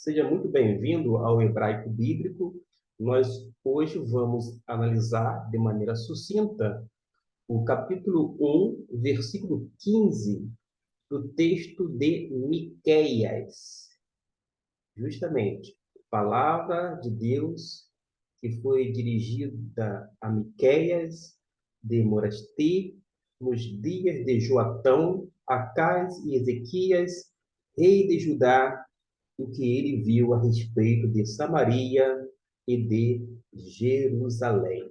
Seja muito bem-vindo ao Hebraico Bíblico. Nós hoje vamos analisar de maneira sucinta o capítulo 1, versículo 15 do texto de Miqueias. Justamente, palavra de Deus que foi dirigida a Miqueias de Morasti nos dias de Joatão, Acás e Ezequias, rei de Judá, o que ele viu a respeito de Samaria e de Jerusalém.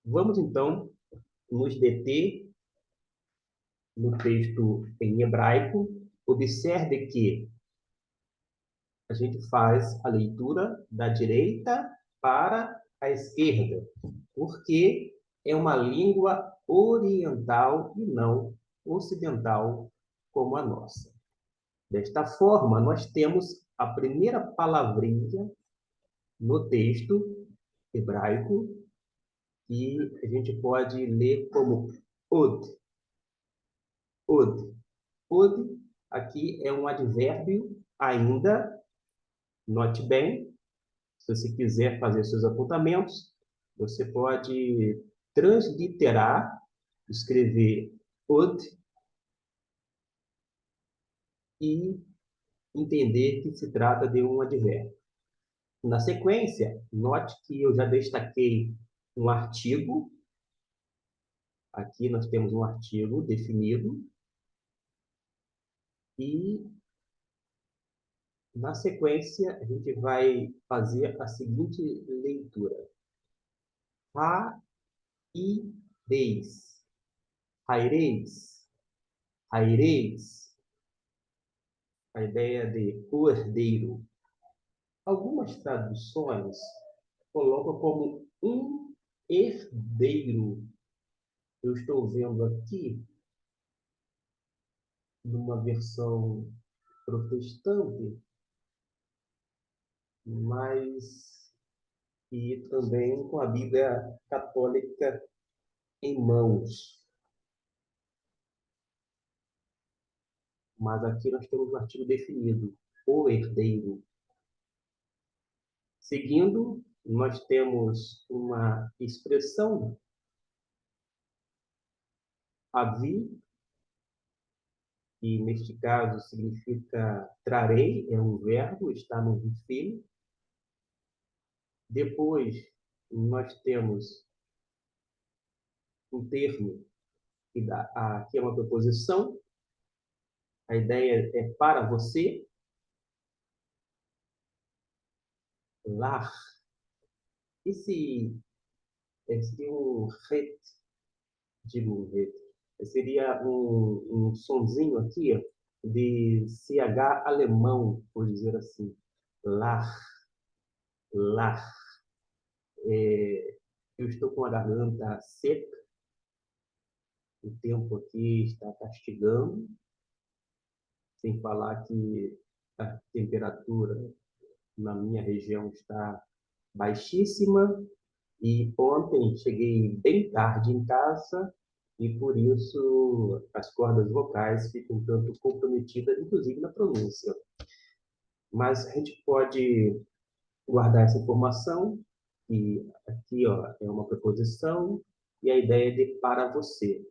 Vamos, então, nos deter no texto em hebraico. Observe que a gente faz a leitura da direita para a esquerda, porque é uma língua oriental e não ocidental como a nossa. Desta forma, nós temos a primeira palavrinha no texto hebraico, que a gente pode ler como od. Od. Od, aqui é um advérbio ainda, note bem, se você quiser fazer seus apontamentos, você pode transliterar, escrever od e entender que se trata de um advérbio. Na sequência, note que eu já destaquei um artigo. Aqui nós temos um artigo definido. E, na sequência, a gente vai fazer a seguinte leitura. Raireis. Raireis. Raireis. A ideia de o herdeiro. Algumas traduções colocam como um herdeiro. Eu estou vendo aqui, numa versão protestante, mas e também com a Bíblia católica em mãos. Mas aqui nós temos um artigo definido, o herdeiro. Seguindo, nós temos uma expressão, avi, que neste caso significa trarei, é um verbo, está no infine. Depois, nós temos um termo, que é uma preposição. A ideia é para você. Lar. Esse um ret, digo, seria um sonzinho aqui de CH alemão, por dizer assim. Lar. Lar. Eu estou com a garganta seca, o tempo aqui está castigando, sem falar que a temperatura na minha região está baixíssima e ontem cheguei bem tarde em casa e por isso as cordas vocais ficam um tanto comprometidas, inclusive na pronúncia. Mas a gente pode guardar essa informação, que aqui é uma preposição, e a ideia é de para você.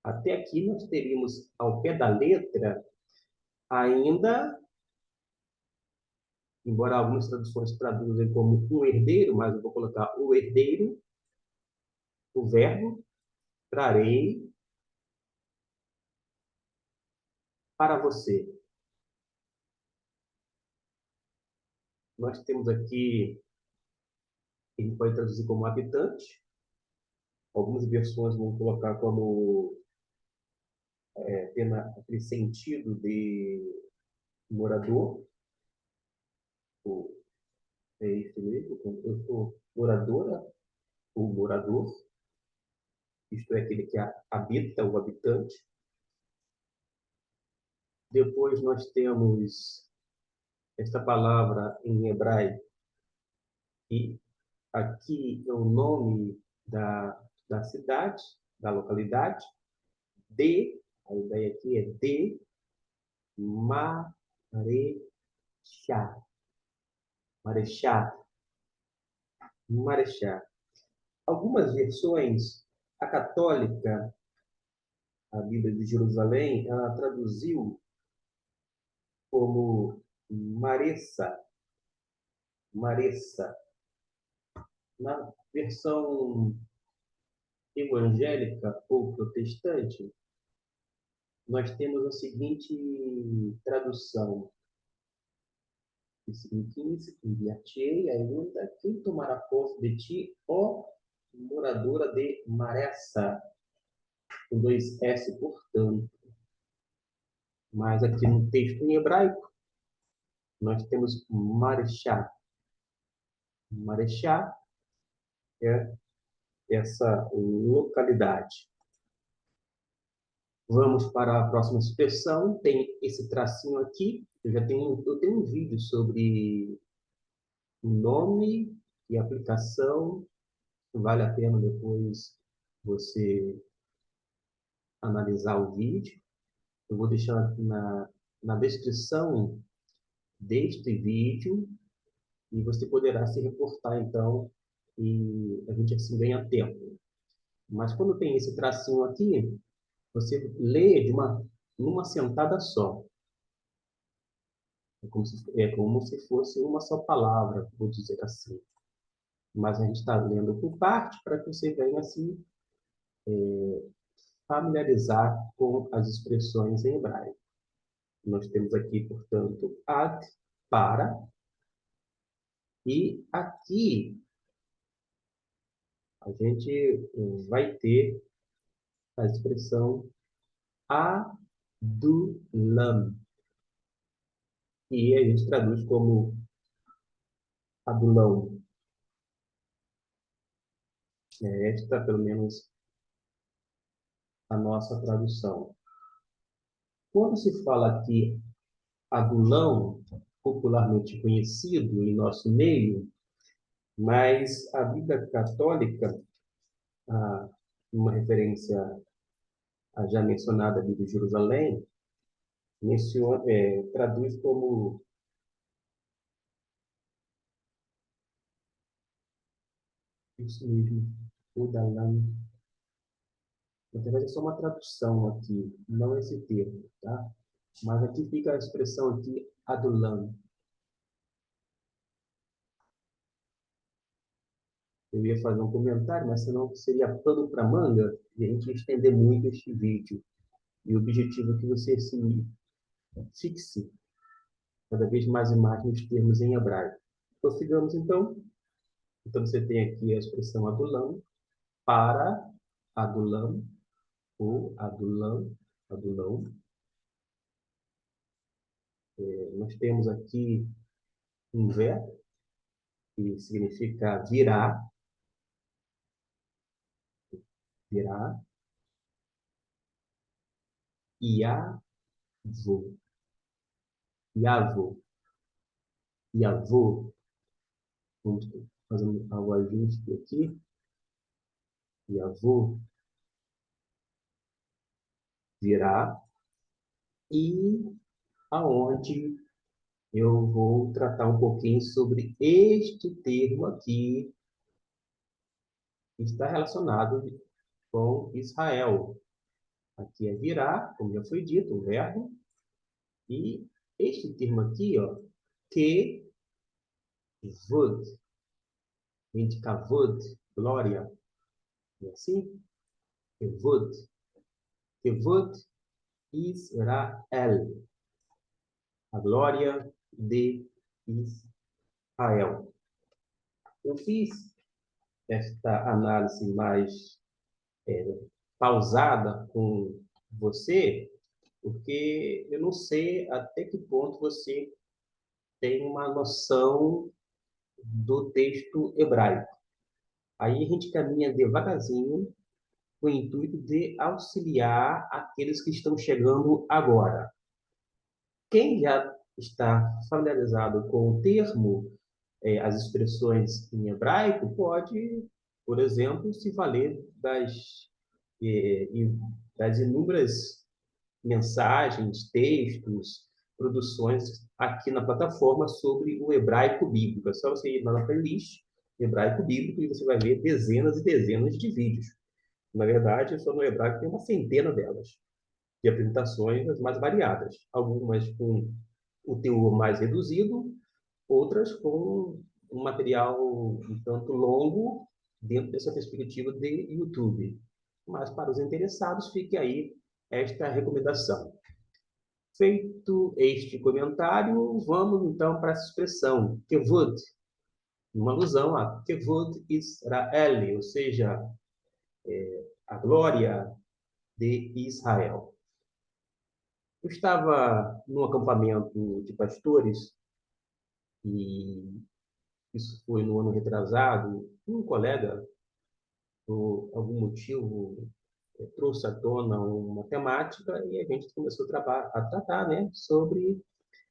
Até aqui nós teríamos, ao pé da letra, ainda, embora algumas traduções traduzem como um herdeiro, mas eu vou colocar o herdeiro, o verbo, trarei para você. Nós temos aqui, a gente pode traduzir como habitante, algumas versões vão colocar como tendo aquele sentido de morador, é isso mesmo, eu sou moradora ou morador, isto é aquele que habita, o habitante. Depois nós temos esta palavra em hebraico, e aqui é o nome da cidade, da localidade, a ideia aqui é de Marechá. Marechá, marechá. Algumas versões, a católica, a Bíblia de Jerusalém, ela traduziu como Maressa, Maressa. Na versão evangélica ou protestante, nós temos a seguinte tradução: enviar-te-ei ainda quem tomará posse de ti, ó moradora de Maressa, com dois S, portanto. Mas aqui no texto em hebraico, nós temos Marechá. Marechá é essa localidade. Vamos para a próxima expressão. Tem esse tracinho aqui. Eu tenho um vídeo sobre nome e aplicação. Vale a pena depois você analisar o vídeo. Eu vou deixar na descrição deste vídeo e você poderá se reportar, então, e a gente assim ganha tempo. Mas quando tem esse tracinho aqui, você lê numa sentada só. É como se fosse uma só palavra, vou dizer assim. Mas a gente está lendo por parte para que você venha se familiarizar com as expressões em hebraico. Nós temos aqui, portanto, ad, para, e aqui a gente vai ter a expressão adulam, e a gente traduz como adulão. Esta, pelo menos, a nossa tradução. Quando se fala aqui adulão, popularmente conhecido em nosso meio, mas a Bíblia Católica, uma referência à já mencionada Bíblia de Jerusalém, traduz como isso mesmo, Udalam. Na verdade, é só uma tradução aqui, não esse termo, tá? Mas aqui fica a expressão aqui, adulam. Eu ia fazer um comentário, mas senão seria pano para manga e a gente ia estender muito este vídeo. E o objetivo é que você se fixe cada vez mais e mais nos termos em hebraico. Prossigamos, então. Então, você tem aqui a expressão adulam, para adulam, ou adulam, adulão. Nós temos aqui um verbo, que significa virar, virar, Yavô, Yavô, Yavô. Vamos fazer algo ajuste aqui. Yavô, virar. E aonde eu vou tratar um pouquinho sobre este termo aqui, que está relacionado com Israel. Aqui é virar, como já foi dito, o verbo. E este termo aqui, ó, que vod, vem de kavod, glória. É assim? Kevod. Kevod Israel. A glória de Israel. Eu fiz esta análise mais pausada com você, porque eu não sei até que ponto você tem uma noção do texto hebraico. Aí a gente caminha devagarzinho com o intuito de auxiliar aqueles que estão chegando agora. Quem já está familiarizado com o termo, as expressões em hebraico, pode, por exemplo, se valer das inúmeras mensagens, textos, produções aqui na plataforma sobre o hebraico bíblico. É só você ir lá na playlist hebraico bíblico e você vai ver dezenas e dezenas de vídeos. Na verdade, só no hebraico tem uma centena delas, de apresentações as mais variadas. Algumas com o teor mais reduzido, outras com um material um tanto longo dentro dessa perspectiva de YouTube. Mas para os interessados, fique aí esta recomendação. Feito este comentário, vamos então para essa expressão, kevod, uma alusão a kevod Israel, ou seja, a glória de Israel. Eu estava num acampamento de pastores, e isso foi no ano retrasado, um colega, por algum motivo, trouxe à tona uma temática e a gente começou a tratar, né, sobre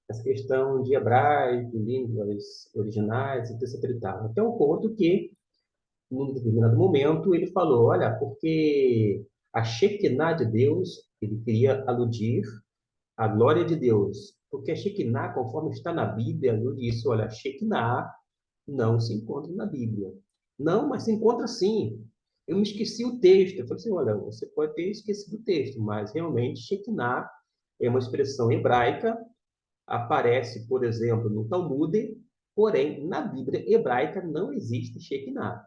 essa questão de hebraico, línguas originais, etc. e tal. Até o ponto que, num determinado momento, ele falou, olha, porque a Shekinah de Deus, ele queria aludir à glória de Deus, porque a Shekinah, conforme está na Bíblia, eu disse, olha, a Shekinah não se encontra na Bíblia. Não, mas se encontra sim. Eu me esqueci o texto. Eu falei assim, olha, você pode ter esquecido o texto, mas realmente Shekinah é uma expressão hebraica, aparece, por exemplo, no Talmud, porém, na Bíblia hebraica não existe Shekinah.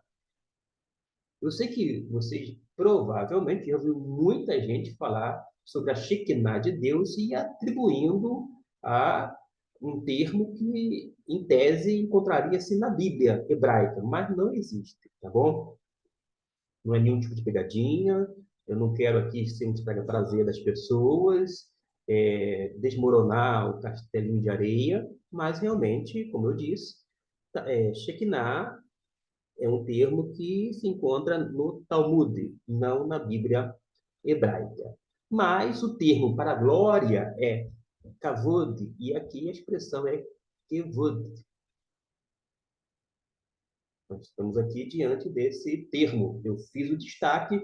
Eu sei que vocês provavelmente já ouviram muita gente falar sobre a Shekinah de Deus e atribuindo a um termo que, em tese, encontraria-se na Bíblia hebraica, mas não existe, tá bom? Não é nenhum tipo de pegadinha, eu não quero aqui ser um prazer das pessoas, desmoronar o castelinho de areia, mas realmente, como eu disse, Shekinah é um termo que se encontra no Talmud, não na Bíblia hebraica. Mas o termo para glória é kavod, e aqui a expressão é kevod. Nós estamos aqui diante desse termo. Eu fiz o destaque,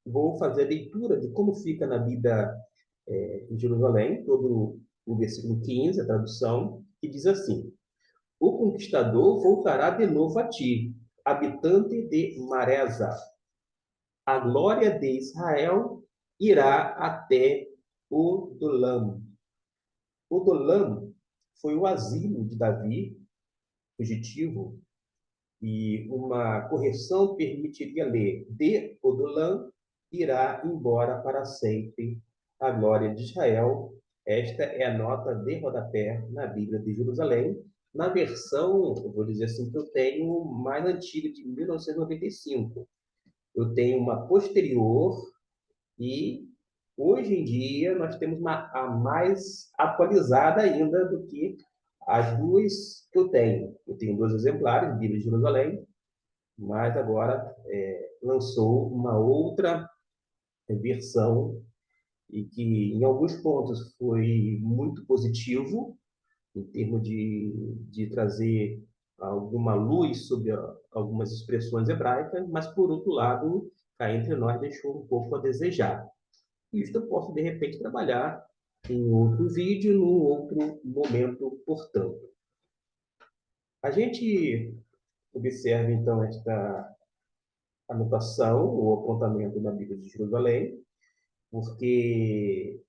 vou fazer a leitura de como fica na Bíblia em Jerusalém, todo o versículo 15, a tradução, que diz assim: O conquistador voltará de novo a ti, habitante de Maresa. A glória de Israel irá até Odolam. Odolam foi o asilo de Davi, fugitivo, e uma correção permitiria ler: de Odolam irá embora para sempre a glória de Israel. Esta é a nota de rodapé na Bíblia de Jerusalém, na versão, eu vou dizer assim, que eu tenho mais antiga, de 1995. Eu tenho uma posterior e, hoje em dia, nós temos a mais atualizada ainda do que as duas que eu tenho. Eu tenho dois exemplares, Bíblia de Jerusalém, mas agora lançou uma outra versão e que, em alguns pontos, foi muito positivo, em termos de trazer alguma luz sobre algumas expressões hebraicas, mas, por outro lado, cá entre nós, deixou um pouco a desejar. Isso eu posso, de repente, trabalhar em outro vídeo, num outro momento, portanto. A gente observa, então, esta anotação, ou apontamento na Bíblia de Jerusalém, porque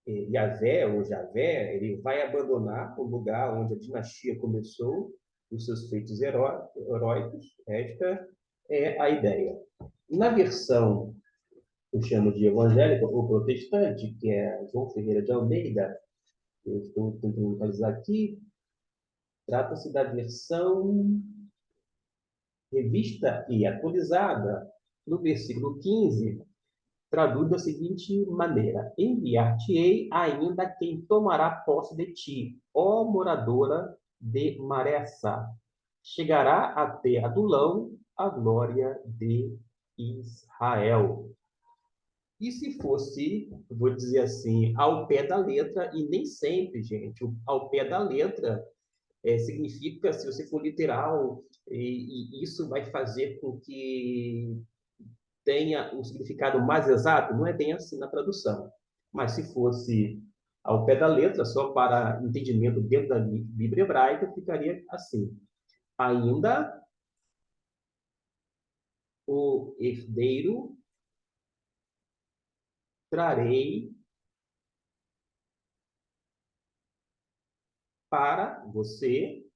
Yahvé, ou Javé, ele vai abandonar o lugar onde a dinastia começou, os seus feitos heróicos. Esta é a ideia. Na versão eu chamo de evangélica ou protestante, que é João Ferreira de Almeida, eu estou tentando localizar aqui, trata-se da versão revista e atualizada. No versículo 15, traduz da seguinte maneira: Enviar-te-ei ainda quem tomará posse de ti, ó moradora de Maressa. Chegará até Adulão a glória de Israel. E se fosse, vou dizer assim, ao pé da letra, e nem sempre, gente, ao pé da letra significa, se você for literal, e isso vai fazer com que tenha um significado mais exato, não é bem assim na tradução. Mas se fosse Ao pé da letra, só para entendimento dentro da Bíblia hebraica, ficaria assim: ainda o herdeiro trarei para você,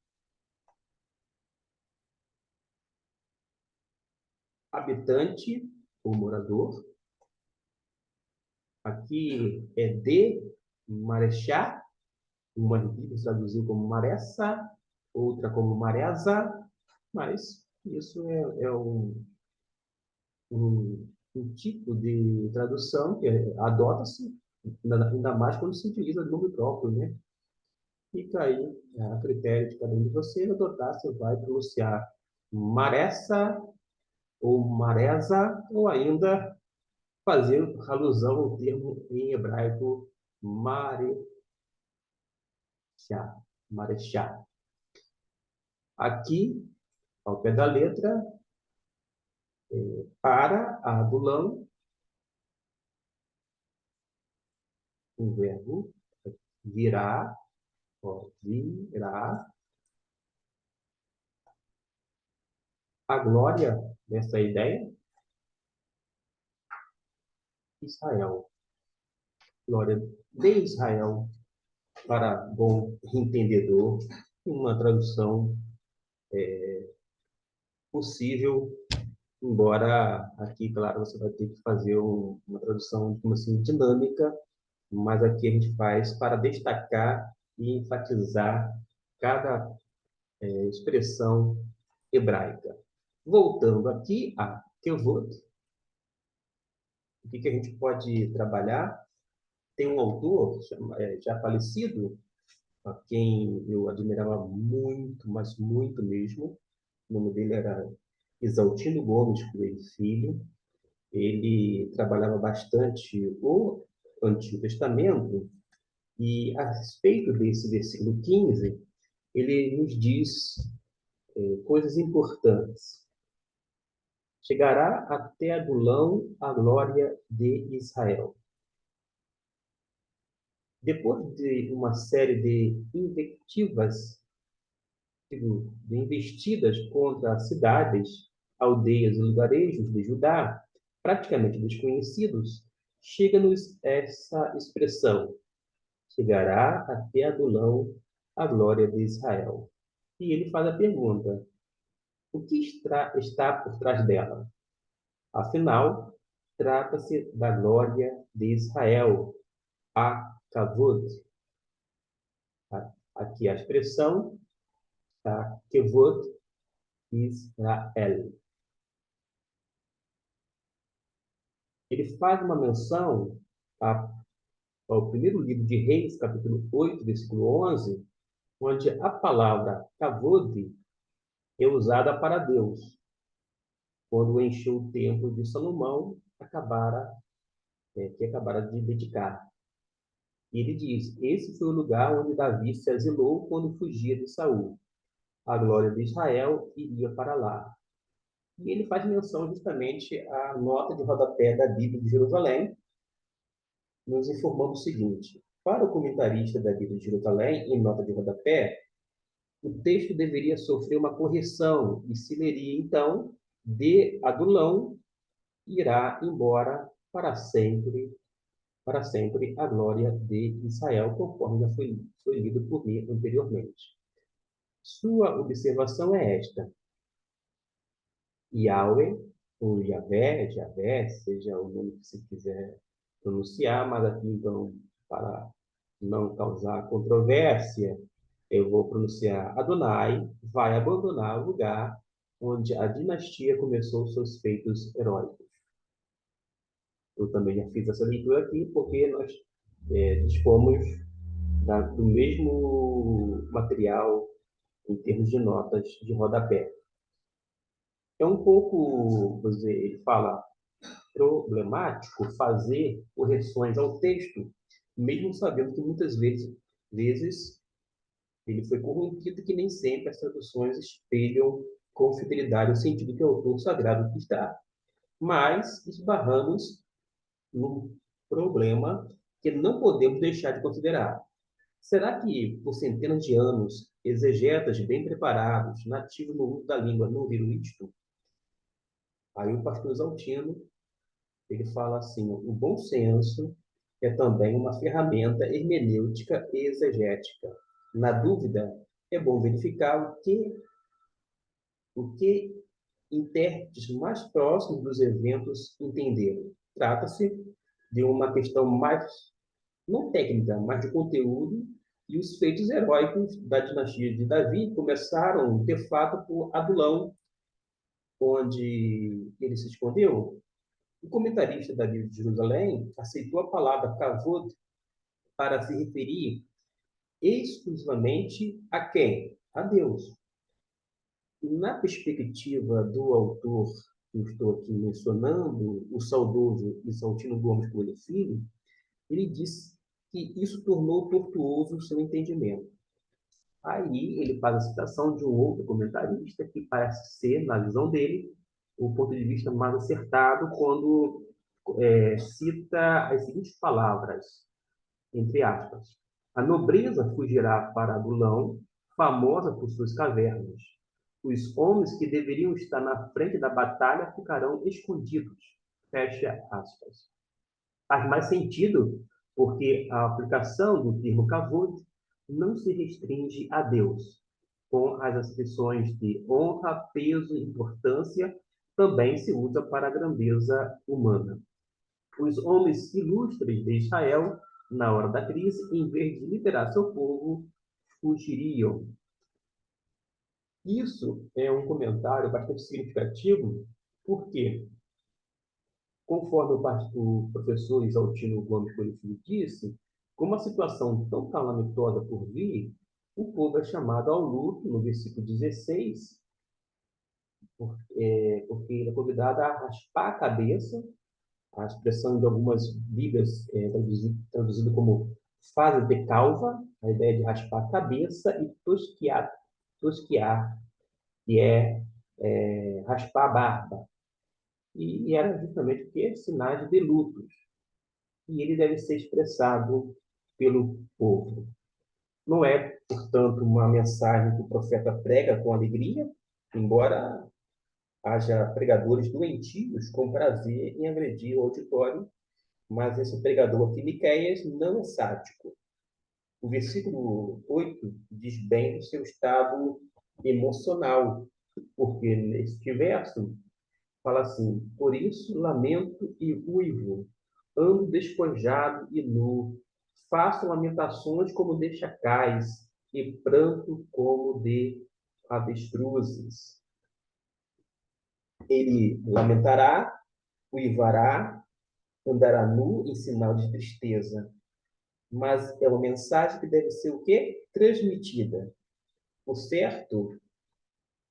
habitante ou morador. Aqui é de Marechá, uma Bíblia traduziu como Maressa, outra como Maresa, mas isso é um tipo de tradução que adota-se, ainda mais quando se utiliza o nome próprio, né? Fica aí a critério de cada um de vocês adotar se vai pronunciar Maressa ou Maresa, ou ainda fazer alusão ao termo em hebraico Marechá, Marechá. Aqui, ao pé da letra, para Adulão, o verbo virá, ó, virá. A glória dessa ideia, Israel. Glória de Israel, para bom entendedor, uma tradução possível, embora aqui, claro, você vai ter que fazer uma tradução, como assim, dinâmica, mas aqui a gente faz para destacar e enfatizar cada expressão hebraica. Voltando aqui a Kevod, o que a gente pode trabalhar? Tem um autor já falecido, a quem eu admirava muito, mas muito mesmo. O nome dele era Isaltino Gomes Coelho Filho. Ele trabalhava bastante o Antigo Testamento e, a respeito desse versículo 15, ele nos diz coisas importantes. Chegará até Adulão a glória de Israel. Depois de uma série de invectivas, de investidas contra as cidades, aldeias e lugarejos de Judá, praticamente desconhecidos, chega-nos essa expressão: chegará até Adulão a glória de Israel. E ele faz a pergunta: o que está por trás dela? Afinal, trata-se da glória de Israel, a Kavod. Aqui a expressão, a Kavod Israel. Ele faz uma menção ao primeiro livro de Reis, capítulo 8, versículo 11, onde a palavra Kavod é usada para Deus, quando encheu o templo de Salomão, que acabara de dedicar. E ele diz: esse foi o lugar onde Davi se asilou quando fugia de Saul. A glória de Israel iria para lá. E ele faz menção justamente à nota de rodapé da Bíblia de Jerusalém, nos informando o seguinte: para o comentarista da Bíblia de Jerusalém, em nota de rodapé, o texto deveria sofrer uma correção e se leria então: de Adulão irá embora para sempre a glória de Israel, conforme já foi lido por mim anteriormente. Sua observação é esta: Yahweh, ou Javé, seja o nome que você quiser pronunciar, mas aqui, então, para não causar controvérsia, eu vou pronunciar Adonai, vai abandonar o lugar onde a dinastia começou seus feitos heróicos. Eu também já fiz essa leitura aqui, porque nós dispomos do mesmo material em termos de notas de rodapé. É um pouco, ele fala, problemático fazer correções ao texto, mesmo sabendo que muitas vezes ele foi corrompido, que nem sempre as traduções espelham com fidelidade o sentido que o autor sagrado quis dar. Mas esbarramos num problema que não podemos deixar de considerar. Será que, por centenas de anos, exegetas bem preparados, nativos no uso da língua, não viram isto? Aí o pastor Exaltino, ele fala assim, o bom senso é também uma ferramenta hermenêutica e exegética. Na dúvida, é bom verificar o que intérpretes mais próximos dos eventos entenderam. Trata-se de uma questão mais, não técnica, mas de conteúdo, e os feitos heróicos da dinastia de Davi começaram, de fato, por Adulão, onde ele se escondeu. O comentarista da Bíblia de Jerusalém aceitou a palavra kavod para se referir exclusivamente a quem? A Deus. Na perspectiva do autor que eu estou aqui mencionando, o saudoso Isaltino Gomes Coelho Filho, ele diz que isso tornou tortuoso o seu entendimento. Aí ele faz a citação de um outro comentarista que parece ser, na visão dele, o ponto de vista mais acertado quando cita as seguintes palavras, entre aspas. A nobreza fugirá para Adulão, famosa por suas cavernas. Os homens que deveriam estar na frente da batalha ficarão escondidos. Fecha aspas. Faz mais sentido porque a aplicação do termo kavod não se restringe a Deus. Com as expressões de honra, peso e importância, também se usa para a grandeza humana. Os homens ilustres de Israel, na hora da crise, em vez de liderar seu povo, fugiriam. Isso é um comentário bastante significativo, porque, conforme o professor Isaltino Gomes Coelho disse, com uma situação tão calamitosa por vir, o povo é chamado ao luto, no versículo 16, porque ele é convidado a raspar a cabeça, a expressão de algumas Bíblias traduzido como fase de calva, a ideia de raspar a cabeça, e tosquiar, que é raspar a barba. E era justamente porque sinais de lutos. E ele deve ser expressado pelo povo. Não é, portanto, uma mensagem que o profeta prega com alegria, embora haja pregadores doentios com prazer em agredir o auditório, mas esse pregador aqui, Miqueias, não é sádico. O versículo 8 diz bem do seu estado emocional, porque neste verso fala assim: por isso lamento e uivo, ando despojado e nu, faço lamentações como de chacais e pranto como de avestruzes. Ele lamentará, uivará, andará nu em sinal de tristeza. Mas é uma mensagem que deve ser o quê? Transmitida. O certo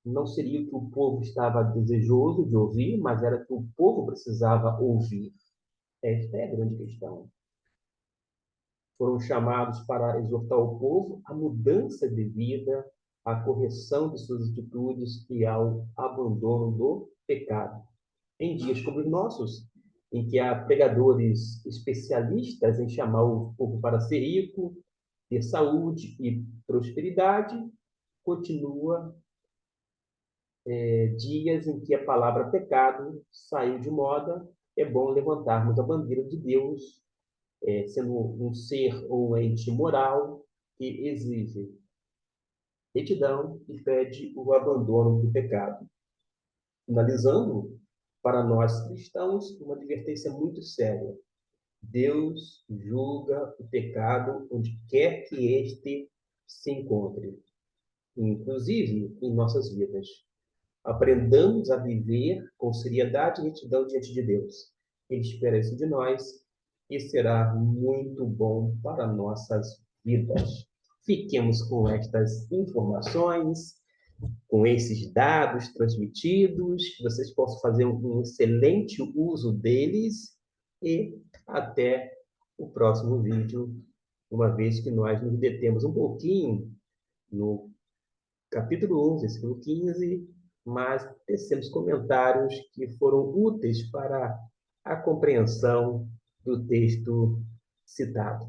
não seria o que o povo estava desejoso de ouvir, mas era que o povo precisava ouvir. Esta é a grande questão. Foram chamados para exortar o povo à mudança de vida, à correção de suas atitudes e ao abandono do pecado. Em dias como os nossos, em que há pregadores especialistas em chamar o povo para ser rico, ter saúde e prosperidade, continua dias em que a palavra pecado saiu de moda. É bom levantarmos a bandeira de Deus, sendo um ser ou um ente moral que exige retidão e pede o abandono do pecado. Finalizando, para nós cristãos, uma advertência muito séria. Deus julga o pecado onde quer que este se encontre, inclusive em nossas vidas. Aprendamos a viver com seriedade e retidão diante de Deus. Ele espera isso de nós e será muito bom para nossas vidas. Fiquemos com estas informações, com esses dados transmitidos, que vocês possam fazer um excelente uso deles e até o próximo vídeo, uma vez que nós nos detemos um pouquinho no capítulo 1, versículo 15, mas tecemos comentários que foram úteis para a compreensão do texto cidade.